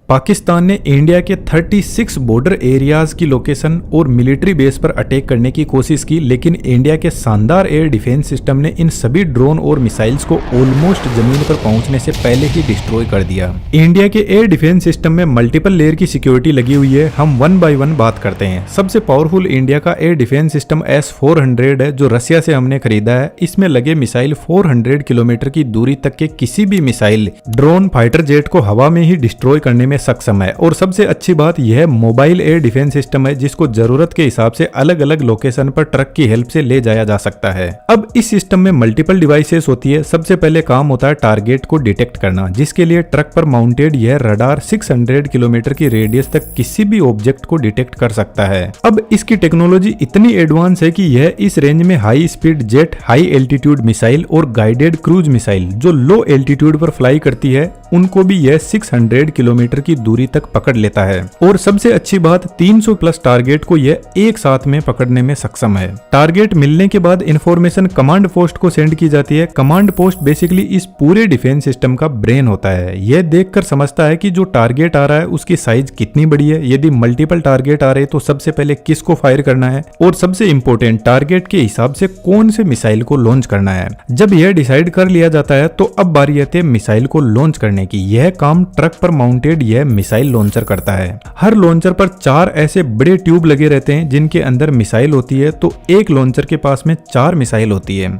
पाकिस्तान ने इंडिया के 36 border areas की लोकेशन और मिलिट्री बेस पर अटैक करने की कोशिश की, लेकिन इंडिया के शानदार एयर डिफेंस सिस्टम ने इन सभी ड्रोन और मिसाइल्स को ऑलमोस्ट जमीन पर पहुंचने से पहले ही डिस्ट्रॉय कर दिया। इंडिया के एयर डिफेंस सिस्टम में मल्टीपल लेयर की सिक्योरिटी लगी हुई है। हम वन बाय वन बात करते हैं। सबसे पावरफुल इंडिया का एयर डिफेंस सिस्टम S-400 है, जो रसिया से हमने खरीदा है। इसमें लगे मिसाइल 400 किलोमीटर की दूरी तक के किसी भी मिसाइल, ड्रोन, फाइटर जेट को हवा में ही डिस्ट्रॉय करने में सक्षम है। और सबसे अच्छी बात यह मोबाइल एयर डिफेंस सिस्टम है, जिसको जरूरत के हिसाब से अलग अलग लोकेशन पर ट्रक की हेल्प से ले जाया जा सकता है। अब इस सिस्टम में मल्टीपल डिवाइसेस होती है। सबसे पहले काम होता है टारगेट को डिटेक्ट करना, जिसके लिए ट्रक पर माउंटेड यह रडार 600 किलोमीटर की रेडियस तक किसी भी ऑब्जेक्ट को डिटेक्ट कर सकता है। अब इसकी टेक्नोलॉजी इतनी एडवांस है कि यह इस रेंज में high speed jet, high altitude missile और गाइडेड क्रूज मिसाइल जो लो एल्टीट्यूड पर फ्लाई करती है, उनको भी यह 600 किलोमीटर की दूरी तक पकड़ लेता है। और सबसे अच्छी बात, 300 प्लस टारगेट को यह एक साथ में पकड़ने में सक्षम है। टारगेट मिलने के बाद इंफॉर्मेशन कमांड पोस्ट को सेंड की जाती है। कमांड पोस्ट बेसिकली इस पूरे डिफेंस सिस्टम का ब्रेन होता है। यह देखकर समझता है कि जो टारगेट आ रहा है उसकी साइज कितनी बड़ी है, यदि मल्टीपल टारगेट आ रहे तो सबसे पहले किसको फायर करना है, और सबसे इंपॉर्टेंट टारगेट के हिसाब से कौन से मिसाइल को लॉन्च करना है। जब यह डिसाइड कर लिया जाता है तो अब बारी आती है मिसाइल को लॉन्च करने की। यह काम ट्रक पर माउंटेड यह मिसाइल लॉन्चर करता है। हर लॉन्चर पर 4 ऐसे बड़े ट्यूब लगे रहते हैं जिनके अंदर मिसाइल होती है, तो एक लॉन्चर के पास में 4 मिसाइल होती है।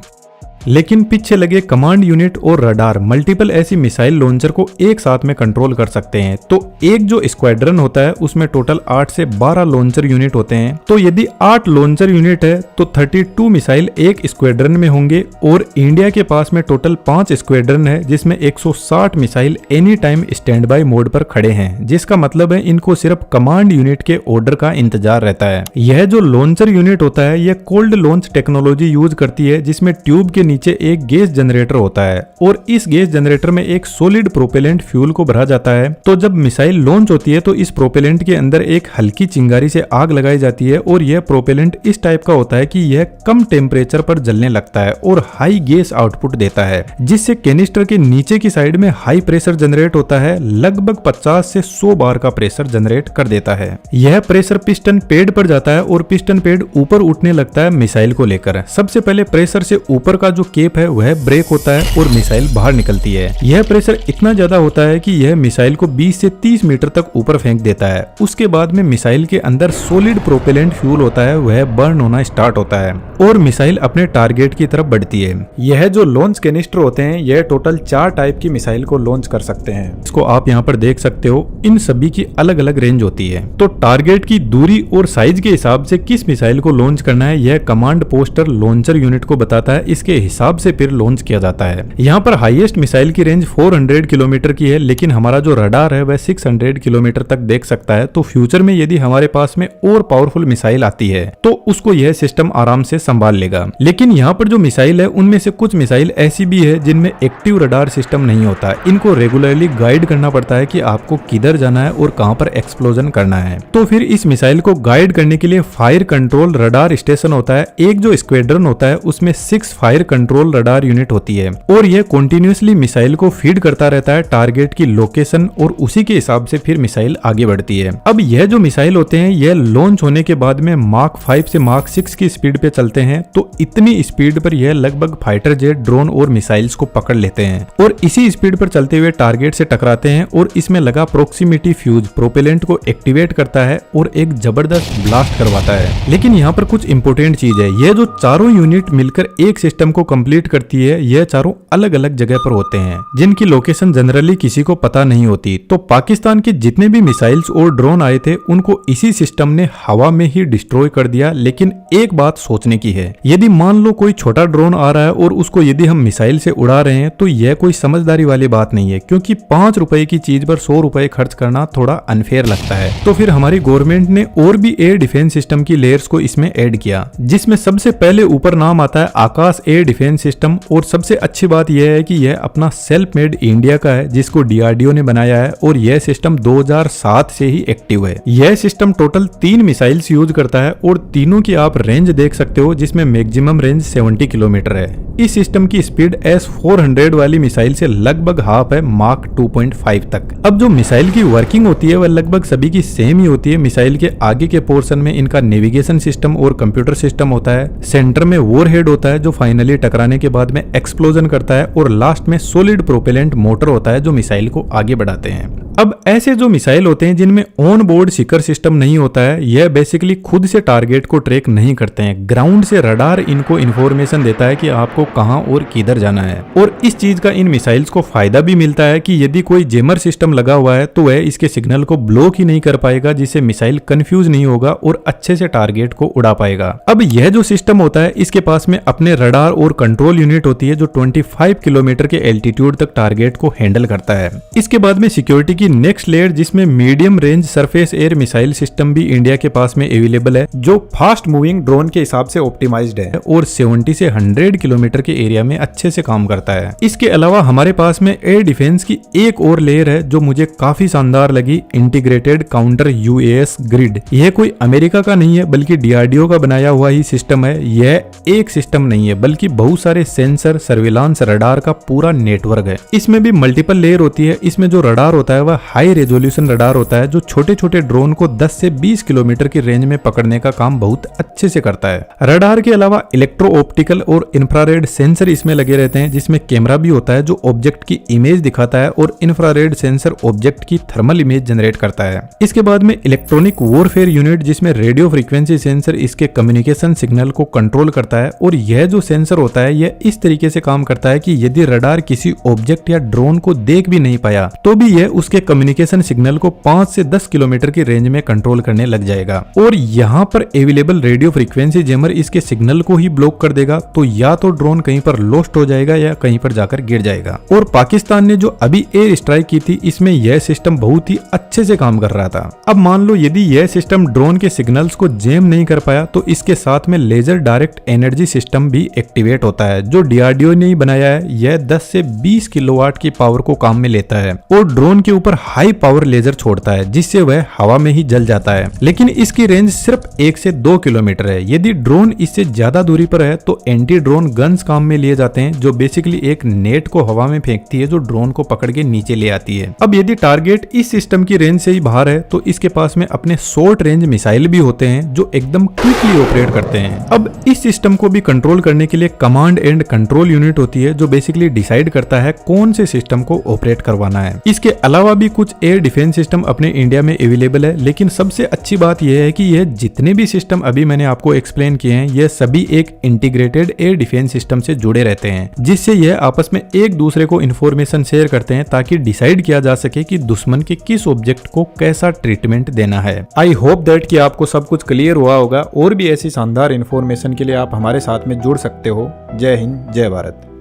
लेकिन पीछे लगे कमांड यूनिट और रडार मल्टीपल ऐसी मिसाइल लॉन्चर को एक साथ में कंट्रोल कर सकते हैं। तो एक जो स्क्वाड्रन होता है उसमें टोटल 8 से 12 लॉन्चर यूनिट होते हैं। तो यदि 8 लॉन्चर यूनिट है तो 32 मिसाइल एक स्क्वाड्रन में होंगे। और इंडिया के पास में टोटल 5 स्क्वाड्रन है, जिसमें 160 missile any time stand by mode पर खड़े हैं, जिसका मतलब है इनको सिर्फ कमांड यूनिट के ऑर्डर का इंतजार रहता है। यह जो लॉन्चर यूनिट होता है यह कोल्ड लॉन्च टेक्नोलॉजी यूज करती है, जिसमें ट्यूब के नीचे एक गैस जनरेटर होता है और इस गैस जनरेटर में एक सॉलिड प्रोपेलेंट फ्यूल को भरा जाता है। तो जब मिसाइल लॉन्च होती है तो इस प्रोपेलेंट के अंदर एक हल्की चिंगारी से आग लगाई जाती है और यह प्रोपेलेंट इस टाइप का होता है कि यह कम टेम्परेचर पर जलने लगता है और हाई गैस आउटपुट देता है, जिससे कैनिस्टर के नीचे की साइड में हाई प्रेशर जनरेट होता है। लगभग 50 से 100 बार का प्रेशर जनरेट कर देता है। यह प्रेशर पिस्टन पेड पर जाता है और पिस्टन पेड ऊपर उठने लगता है मिसाइल को लेकर। सबसे पहले प्रेशर से ऊपर का जो केप है वह ब्रेक होता है और मिसाइल बाहर निकलती है। यह प्रेशर इतना ज्यादा होता है कि यह मिसाइल को 20 से 30 मीटर तक ऊपर फेंक देता है। उसके बाद में मिसाइल के अंदर सॉलिड प्रोपेलेंट फ्यूल होता है, वह बर्न होना स्टार्ट होता है और मिसाइल अपने टारगेट की तरफ बढ़ती है। यह जो लॉन्च कैनिस्टर होते हैं यह टोटल 4 टाइप की मिसाइल को लॉन्च कर सकते हैं। इसको आप यहाँ पर देख सकते हो। इन सभी की अलग अलग रेंज होती है। तो टारगेट की दूरी और साइज के हिसाब से किस मिसाइल को लॉन्च करना है यह कमांड पोस्टर लॉन्चर यूनिट को बताता है। इसके हिसाब से फिर लॉन्च किया जाता है। यहाँ पर हाईएस्ट मिसाइल की रेंज 400 किलोमीटर की है, लेकिन हमारा जो रडार है वह 600 किलोमीटर तक देख सकता है। तो फ्यूचर में यदि हमारे पास में और पावरफुल मिसाइल आती है तो उसको यह सिस्टम आराम से संभाल लेगा। लेकिन यहाँ पर जो मिसाइल है उनमें से कुछ मिसाइल ऐसी भी है जिनमें एक्टिव रडार सिस्टम नहीं होता। इनको रेगुलरली गाइड करना पड़ता है कि आपको किधर जाना है और कहां पर एक्सप्लोजन करना है। तो फिर इस मिसाइल को गाइड करने के लिए फायर कंट्रोल रडार स्टेशन होता है। एक जो स्क्वाड्रन होता है उसमें 6 फायर कंट्रोल रडार यूनिट होती है और यह कंटिन्यूअसली मिसाइल को फीड करता रहता है टारगेट की लोकेशन और उसी के हिसाब से फिर मिसाइल आगे बढ़ती है। अब यह जो मिसाइल होते हैं यह लॉन्च होने के बाद में मार्क 5 से मार्क 6 की स्पीड पे चलते हैं। तो इतनी स्पीड पर यह लगभग फाइटर जेट, ड्रोन और मिसाइल्स को पकड़ लेते हैं और इसी स्पीड पर चलते हुए टारगेट से टकराते हैं और इसमें लगा प्रोक्सीमिटी फ्यूज प्रोपेलेंट को एक्टिवेट करता है और एक जबरदस्त ब्लास्ट करवाता है। लेकिन यहाँ पर कुछ इंपोर्टेंट चीज है। यह जो चारों यूनिट मिलकर एक सिस्टम को कंप्लीट करती है, यह चारों अलग अलग जगह पर होते हैं जिनकी लोकेशन जनरली किसी को पता नहीं होती। तो पाकिस्तान के जितने भी मिसाइल्स और ड्रोन आए थे उनको इसी सिस्टम ने हवा में ही डिस्ट्रॉय कर दिया। लेकिन एक बात सोचने की है, यदि मान लो कोई छोटा ड्रोन आ रहा है और उसको यदि हम मिसाइल से उड़ा रहे हैं तो यह कोई समझदारी वाली बात नहीं है, क्योंकि 5 रुपए की चीज पर 100 रुपए खर्च करना थोड़ा अनफेयर लगता है। तो फिर हमारी गवर्नमेंट ने और भी एयर डिफेंस सिस्टम की लेयर्स को इसमें ऐड किया, जिसमें सबसे पहले ऊपर नाम आता है आकाश एयर डिफेंस सिस्टम, और सबसे अच्छी बात यह है कि यह अपना सेल्फ मेड इंडिया का है, जिसको डीआरडीओ ने बनाया है, और यह सिस्टम 2007 से ही एक्टिव है। यह सिस्टम टोटल 3 मिसाइल्स यूज करता है और तीनों की आप रेंज देख सकते हो, जिसमें मैक्सिमम रेंज 70 किलोमीटर है। इस सिस्टम की स्पीड S-400 वाली मिसाइल से लगभग हाफ है, मार्क 2.5 तक। अब जो मिसाइल की वर्किंग होती है वह लगभग सभी की सेम ही होती है। मिसाइल के आगे के पोर्शन में इनका नेविगेशन सिस्टम और कंप्यूटर सिस्टम होता है, सेंटर में वॉरहेड होता है जो फाइनली टकराने के बाद में एक्सप्लोजन करता है, और लास्ट में सॉलिड प्रोपेलेंट मोटर होता है जो मिसाइल को आगे बढ़ाते हैं। अब ऐसे जो मिसाइल होते हैं जिनमें ऑन बोर्ड सीकर सिस्टम नहीं होता है, यह बेसिकली खुद से टारगेट को ट्रैक नहीं करते हैं। ग्राउंड से रडार इनको इंफॉर्मेशन देता है कि आपको कहां और किधर जाना है। और इस चीज का इन मिसाइल्स को फायदा भी मिलता है कि यदि कोई जेमर सिस्टम लगा हुआ है तो वह इसके सिग्नल को ब्लॉक ही नहीं कर पाएगा, जिससे मिसाइल कंफ्यूज नहीं होगा और अच्छे से टारगेट को उड़ा पाएगा। अब यह जो सिस्टम होता है इसके पास में अपने रडार और कंट्रोल यूनिट होती है जो 25 किलोमीटर के एल्टीट्यूड तक टारगेट को हैंडल करता है। इसके बाद में सिक्योरिटी की नेक्स्ट लेयर, जिसमें medium range surface air missile system भी इंडिया के पास में अवेलेबल है, जो फास्ट मूविंग ड्रोन के हिसाब से ऑप्टिमाइज्ड है और 70 से 100 किलोमीटर के एरिया में अच्छे से काम करता है। इसके अलावा हमारे पास में एयर डिफेंस की एक और लेयर है जो मुझे काफी शानदार लगी, इंटीग्रेटेड काउंटर यूएस ग्रिड। यह कोई अमेरिका का नहीं है बल्कि डीआरडीओ का बनाया हुआ ही सिस्टम है। यह एक सिस्टम नहीं है बल्कि बहुत सारे सेंसर, सर्विलांस, रडार का पूरा नेटवर्क है। इसमें भी मल्टीपल लेयर होती है। इसमें जो रडार होता है वह हाई रेजोल्यूशन रडार होता है जो छोटे छोटे ड्रोन को 10 से 20 किलोमीटर की रेंज में पकड़ने का काम बहुत अच्छे से करता है। रडार के अलावा इलेक्ट्रो ऑप्टिकल और इंफ्रारेड सेंसर इसमें लगे रहते हैं, जिसमें कैमरा भी होता है जो ऑब्जेक्ट की इमेज दिखाता है, और इंफ्रारेड सेंसर ऑब्जेक्ट की थर्मल इमेज जनरेट करता है। इसके बाद में इलेक्ट्रॉनिक वॉरफेयर यूनिट, जिसमें रेडियो फ्रीक्वेंसी सेंसर इसके कम्युनिकेशन सिग्नल को कंट्रोल करता है, और यह जो सेंसर होता है यह इस तरीके से काम करता है कि यदि रडार किसी ऑब्जेक्ट या ड्रोन को देख भी नहीं पाया तो भी यह उसके कम्युनिकेशन सिग्नल को 5 से 10 किलोमीटर की रेंज में कंट्रोल करने लग जाएगा। और यहाँ पर अवेलेबल रेडियो फ्रीक्वेंसी जैमर इसके सिग्नल को ही ब्लॉक कर देगा, तो या तो ड्रोन कहीं पर लॉस्ट हो जाएगा या कहीं पर जाकर गिर जाएगा। और पाकिस्तान ने जो अभी एयर स्ट्राइक की थी इसमें यह सिस्टम बहुत ही अच्छे से काम कर रहा था। अब मान लो यदि यह सिस्टम ड्रोन के सिग्नल्स को जैम नहीं कर पाया तो इसके साथ में लेजर डायरेक्ट एनर्जी सिस्टम भी एक्टिवेट होता है जो डीआरडीओ ने ही बनाया है। यह 10 से 20 किलोवाट की पावर को काम में लेता है और ड्रोन के ऊपर हाई पावर लेजर छोड़ता है, जिससे वह हवा में ही जल जाता है। लेकिन इसकी रेंज सिर्फ 1 से 2 किलोमीटर है। यदि ड्रोन इससे ज्यादा दूरी पर है तो एंटी ड्रोन गन्स काम में लिए जाते हैं, जो बेसिकली एक नेट को हवा में फेंकती है जो ड्रोन को पकड़ के नीचे ले आती है। अब यदि टारगेट इस सिस्टम की रेंज से ही बाहर है तो इसके पास में अपने शॉर्ट रेंज मिसाइल भी होते हैं जो एकदम क्विकली ऑपरेट करते हैं। अब इस सिस्टम को भी कंट्रोल करने के लिए कमांड एंड कंट्रोल यूनिट होती है जो बेसिकली डिसाइड करता है कौन से सिस्टम को ऑपरेट करवाना है। इसके अलावा भी कुछ एयर डिफेंस सिस्टम अपने इंडिया में अवेलेबल है, लेकिन सबसे अच्छी बात यह है कि यह जितने भी सिस्टम अभी मैंने आपको एक्सप्लेन किए हैं यह सभी एक इंटीग्रेटेड एयर डिफेंस सिस्टम से जुड़े रहते हैं, जिससे यह आपस में एक दूसरे को इन्फॉर्मेशन शेयर करते हैं ताकि डिसाइड किया जा सके कि दुश्मन के किस ऑब्जेक्ट को कैसा ट्रीटमेंट देना है। आई होप दैट कि आपको सब कुछ क्लियर हुआ होगा। और भी ऐसी शानदार इन्फॉर्मेशन के लिए आप हमारे साथ में जुड़ सकते हो। जय हिंद, जय भारत।